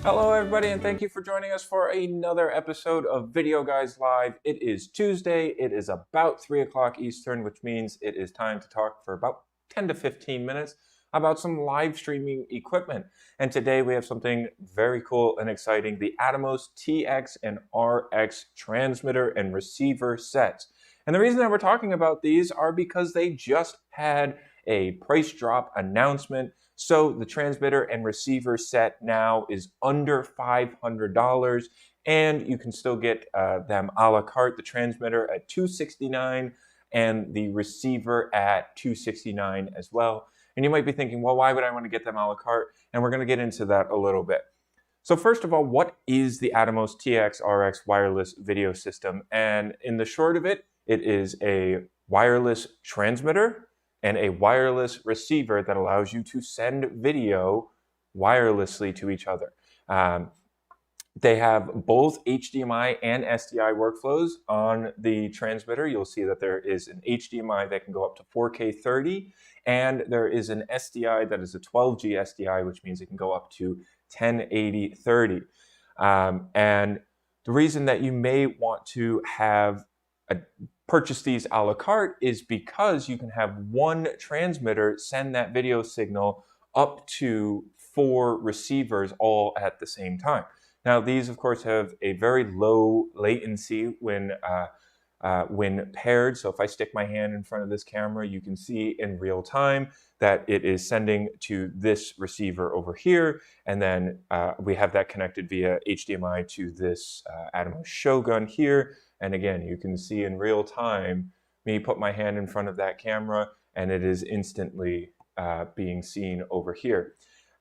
Hello everybody, and thank you for joining us for another episode of Videoguys Live. It is Tuesday, it is about 3 o'clock Eastern, which means it is time to talk for about 10 to 15 minutes about some live streaming equipment. And today we have something very cool and exciting, the Atomos TX and RX transmitter and receiver sets. And the reason that we're talking about these are because they just had a price drop announcement. So the transmitter and receiver set now is under $500, and you can still get them a la carte. The transmitter at $269 and the receiver at $269 as well. And you might be thinking, well, why would I want to get them a la carte? And we're going to get into that a little bit. So first of all, what is the Atomos TX-RX wireless video system? And in the short of it, it is a wireless transmitter and a wireless receiver that allows you to send video wirelessly to each other. They have both HDMI and SDI workflows on the transmitter. You'll see that there is an HDMI that can go up to 4K 30, and there is an SDI that is a 12G SDI, which means it can go up to 1080 30. And the reason that you may want to have purchase these a la carte is because you can have one transmitter send that video signal up to 4 receivers all at the same time. Now, these, of course, have a very low latency when paired. So if I stick my hand in front of this camera, you can see in real time that it is sending to this receiver over here. And then we have that connected via HDMI to this Atomos Shogun here. And again, you can see in real time me put my hand in front of that camera, and it is instantly being seen over here.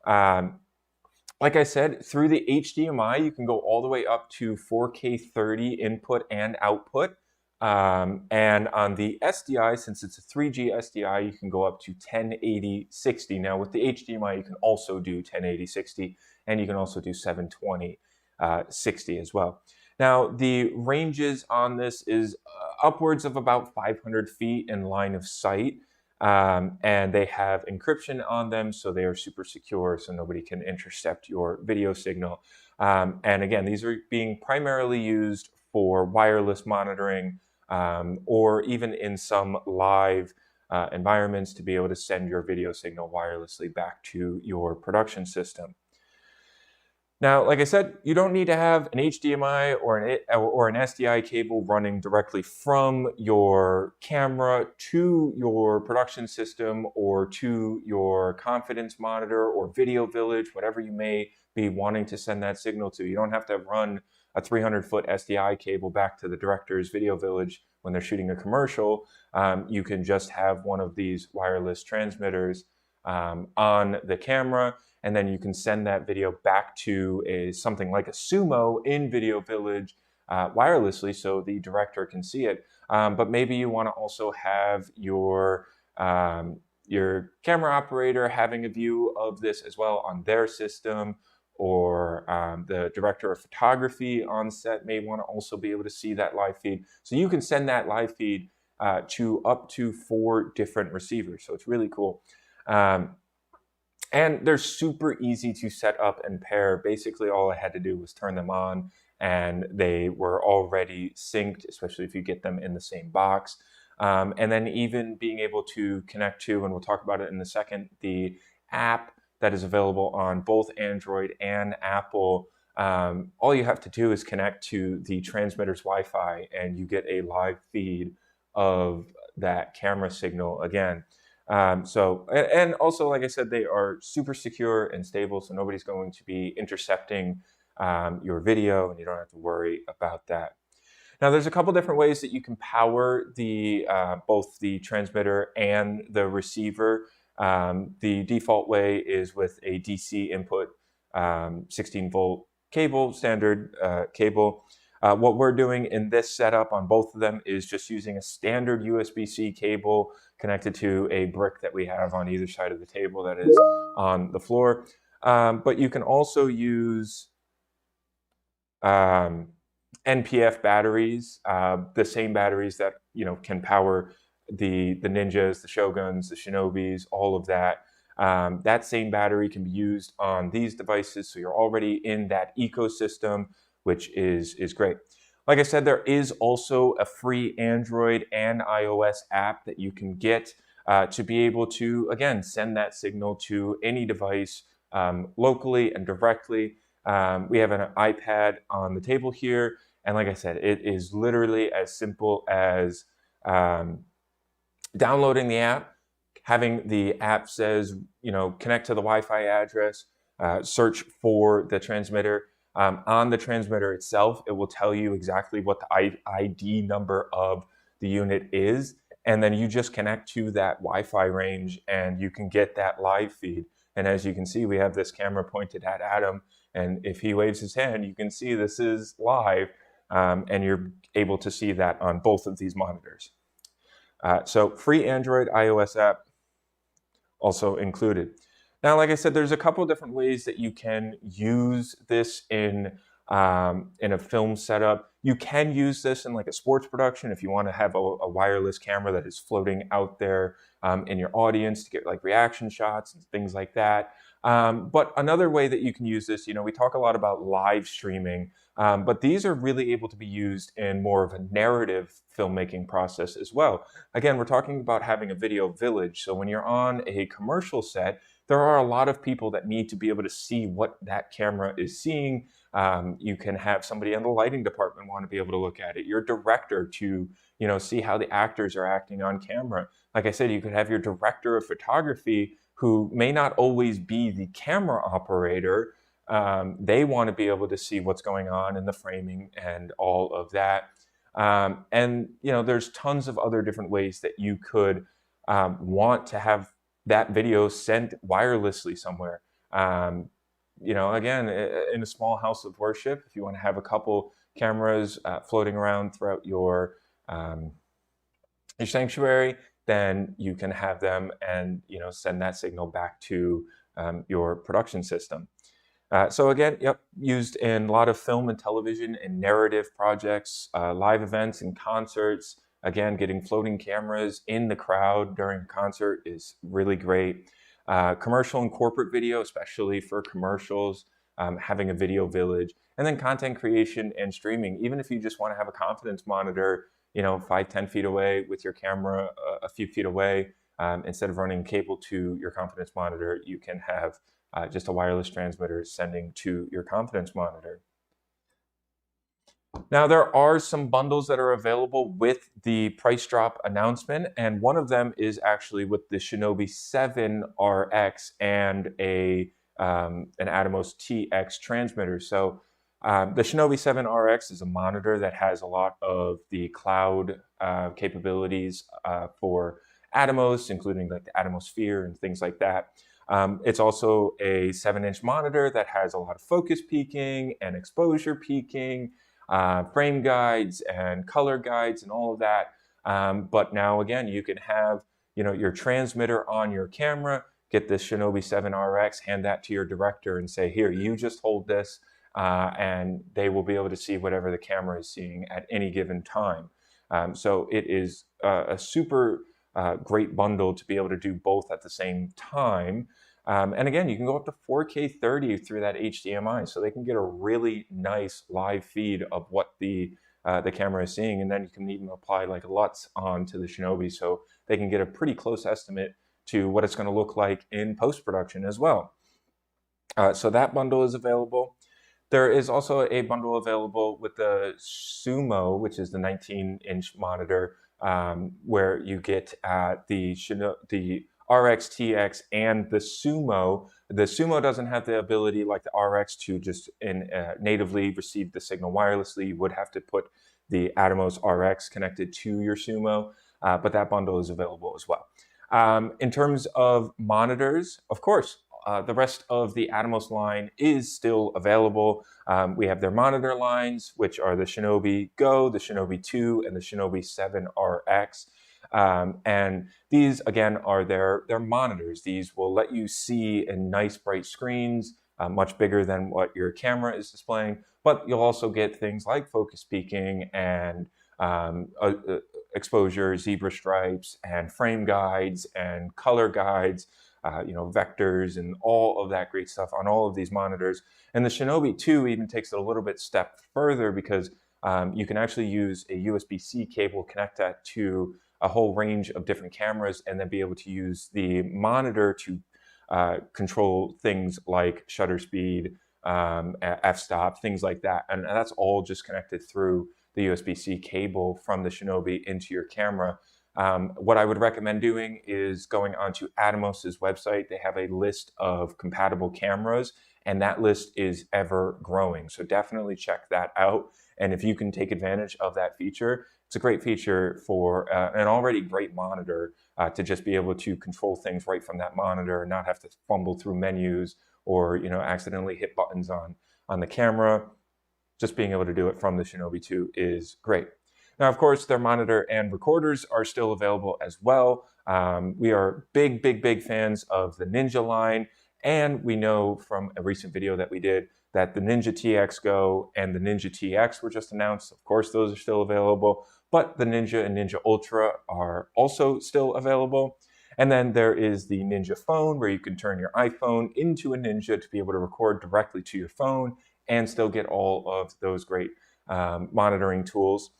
Like I said, through the HDMI, you can go all the way up to 4K 30 input and output. And on the SDI, since it's a 3G SDI, you can go up to 1080 60. Now with the HDMI, you can also do 1080 60, and you can also do 720 60 as well. Now the ranges on this is upwards of about 500 feet in line of sight. And they have encryption on them, so they are super secure, so nobody can intercept your video signal. And again, these are being primarily used for wireless monitoring, or even in some live environments to be able to send your video signal wirelessly back to your production system. Now, like I said, you don't need to have an HDMI or an SDI cable running directly from your camera to your production system or to your confidence monitor or video village, whatever you may be wanting to send that signal to. You don't have to run a 300-foot SDI cable back to the director's video village when they're shooting a commercial. You can just have one of these wireless transmitters on the camera, and then you can send that video back to something like a Sumo in Video Village wirelessly so the director can see it. But maybe you want to also have your camera operator having a view of this as well on their system, or the director of photography on set may want to also be able to see that live feed. So you can send that live feed to up to 4 different receivers. So it's really cool. And they're super easy to set up and pair. Basically, all I had to do was turn them on, and they were already synced, especially if you get them in the same box. And then even being able to connect to, and we'll talk about it in a second, the app that is available on both Android and Apple. All you have to do is connect to the transmitter's Wi-Fi, and you get a live feed of that camera signal again. And also, like I said, they are super secure and stable, so nobody's going to be intercepting your video, and you don't have to worry about that. Now, there's a couple different ways that you can power the both the transmitter and the receiver. The default way is with a DC input 16-volt cable, standard cable. What we're doing in this setup on both of them is just using a standard USB-C cable connected to a brick that we have on either side of the table that is on the floor. But you can also use NPF batteries, the same batteries that can power the Ninjas, the Shoguns, the Shinobis, all of that. That same battery can be used on these devices, so you're already in that ecosystem, which is great. Like I said, there is also a free Android and iOS app that you can get to be able to, again, send that signal to any device locally and directly. We have an iPad on the table here, and like I said, it is literally as simple as downloading the app, having the app says, connect to the Wi-Fi address, search for the transmitter. On the transmitter itself, it will tell you exactly what the ID number of the unit is, and then you just connect to that Wi-Fi range and you can get that live feed. And as you can see, we have this camera pointed at Atom, and if he waves his hand, you can see this is live, and you're able to see that on both of these monitors. So free Android, iOS app also included. Now, like I said, there's a couple different ways that you can use this in a film setup. You can use this in like a sports production if you want to have a wireless camera that is floating out there in your audience to get like reaction shots and things like that. But another way that you can use this, we talk a lot about live streaming, but these are really able to be used in more of a narrative filmmaking process as well. Again, we're talking about having a video village. So when you're on a commercial set, there are a lot of people that need to be able to see what that camera is seeing. You can have somebody in the lighting department want to be able to look at it. Your director to, see how the actors are acting on camera. Like I said, you could have your director of photography who may not always be the camera operator. They want to be able to see what's going on in the framing and all of that. And there's tons of other different ways that you could want to have that video sent wirelessly somewhere. Again, in a small house of worship, if you want to have a couple cameras floating around throughout your sanctuary, then you can have them and send that signal back to your production system. So again, used in a lot of film and television and narrative projects, live events and concerts. Again, getting floating cameras in the crowd during a concert is really great. Commercial and corporate video, especially for commercials, having a video village, and then content creation and streaming. Even if you just want to have a confidence monitor, 5-10 feet away with your camera a few feet away, instead of running cable to your confidence monitor, you can have just a wireless transmitter sending to your confidence monitor. Now, there are some bundles that are available with the price drop announcement, and one of them is actually with the Shinobi 7RX and an Atomos TX transmitter. So the Shinobi 7RX is a monitor that has a lot of the cloud capabilities for Atomos, including like the Atomosphere and things like that. It's also a 7-inch monitor that has a lot of focus peaking and exposure peaking, frame guides and color guides and all of that. But now again, you can have your transmitter on your camera, get this Shinobi 7RX, hand that to your director and say, here, you just hold this, and they will be able to see whatever the camera is seeing at any given time. So it is a super great bundle to be able to do both at the same time. And again, you can go up to 4K 30 through that HDMI, so they can get a really nice live feed of what the camera is seeing, and then you can even apply like LUTs onto the Shinobi, so they can get a pretty close estimate to what it's going to look like in post-production as well. So that bundle is available. There is also a bundle available with the Sumo, which is the 19-inch monitor, where you get the RX TX and the Sumo. The Sumo doesn't have the ability like the RX to just natively receive the signal wirelessly. You would have to put the Atomos RX connected to your Sumo, but that bundle is available as well. In terms of monitors, of course, the rest of the Atomos line is still available. We have their monitor lines, which are the Shinobi Go, the Shinobi 2, and the Shinobi 7RX. And these, again, are their monitors. These will let you see in nice bright screens, much bigger than what your camera is displaying, but you'll also get things like focus peaking and exposure, zebra stripes, and frame guides and color guides. vectors and all of that great stuff on all of these monitors. And the Shinobi 2 even takes it a little bit step further because you can actually use a USB-C cable, connect that to a whole range of different cameras, and then be able to use the monitor to control things like shutter speed, f-stop, things like that. And that's all just connected through the USB-C cable from the Shinobi into your camera. What I would recommend doing is going onto Atomos's website. They have a list of compatible cameras, and that list is ever growing. So definitely check that out. And if you can take advantage of that feature, it's a great feature for an already great monitor to just be able to control things right from that monitor and not have to fumble through menus or accidentally hit buttons on the camera. Just being able to do it from the Shinobi 2 is great. Now, of course, their monitor and recorders are still available as well. We are big fans of the Ninja line, and we know from a recent video that we did that the Ninja TX Go and the Ninja TX were just announced. Of course, those are still available, but the Ninja and Ninja Ultra are also still available. And then there is the Ninja Phone, where you can turn your iPhone into a Ninja to be able to record directly to your phone and still get all of those great monitoring tools.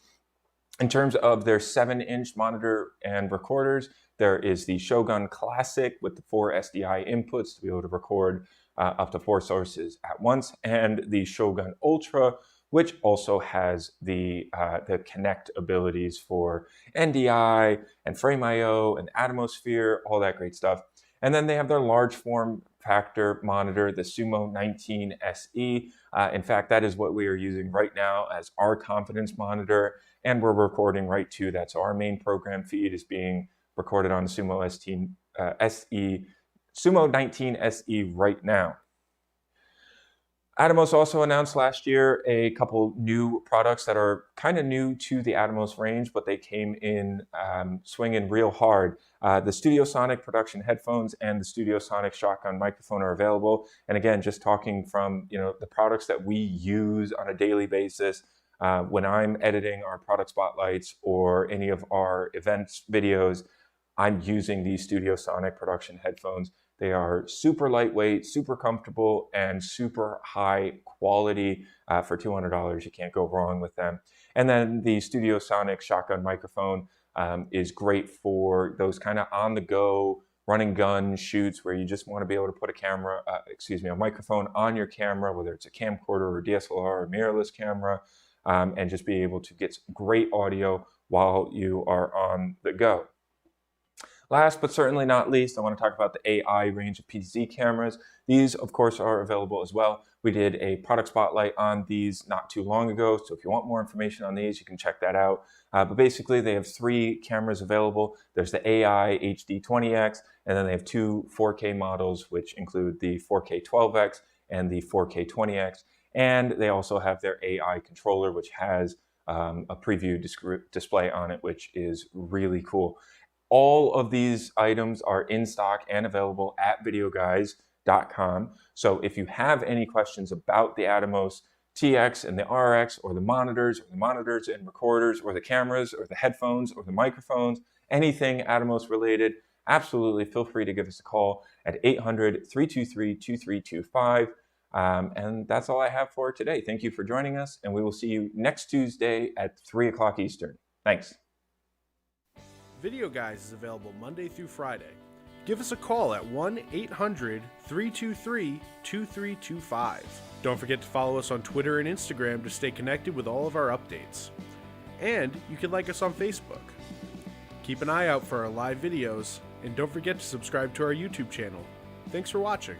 In terms of their 7-inch monitor and recorders, there is the Shogun Classic with the 4 SDI inputs to be able to record up to 4 sources at once, and the Shogun Ultra, which also has the Connect abilities for NDI and Frame.io and Atmosphere, all that great stuff. And then they have their large form factor monitor, the Sumo 19 SE. In fact, that is what we are using right now as our confidence monitor, and we're recording right to that. So our main program feed is being recorded on the Sumo 19 SE right now. Atomos also announced last year a couple new products that are kind of new to the Atomos range, but they came in swinging real hard. The Studio Sonic production headphones and the Studio Sonic shotgun microphone are available. And again, just talking from the products that we use on a daily basis, when I'm editing our product spotlights or any of our events videos, I'm using these Studio Sonic production headphones. They are super lightweight, super comfortable, and super high quality. For $200, you can't go wrong with them. And then the Studio Sonic shotgun microphone is great for those kind of on-the-go, run-and-gun shoots where you just want to be able to put a microphone on your camera, whether it's a camcorder or DSLR or mirrorless camera, and just be able to get great audio while you are on the go. Last but certainly not least, I want to talk about the AI range of PTZ cameras. These, of course, are available as well. We did a product spotlight on these not too long ago, so if you want more information on these, you can check that out. But basically, they have 3 cameras available. There's the AI HD20X, and then they have 2 4K models, which include the 4K 12X and the 4K 20X. And they also have their AI controller, which has a preview display on it, which is really cool. All of these items are in stock and available at Videoguys.com. So if you have any questions about the Atomos TX and the RX, or the monitors and recorders, or the cameras, or the headphones, or the microphones, anything Atomos related, absolutely feel free to give us a call at 800-323-2325. And that's all I have for today. Thank you for joining us, and we will see you next Tuesday at 3 o'clock Eastern. Thanks. Videoguys is available Monday through Friday. Give us a call at 1-800-323-2325. Don't forget to follow us on Twitter and Instagram to stay connected with all of our updates. And you can like us on Facebook. Keep an eye out for our live videos, and don't forget to subscribe to our YouTube channel. Thanks for watching.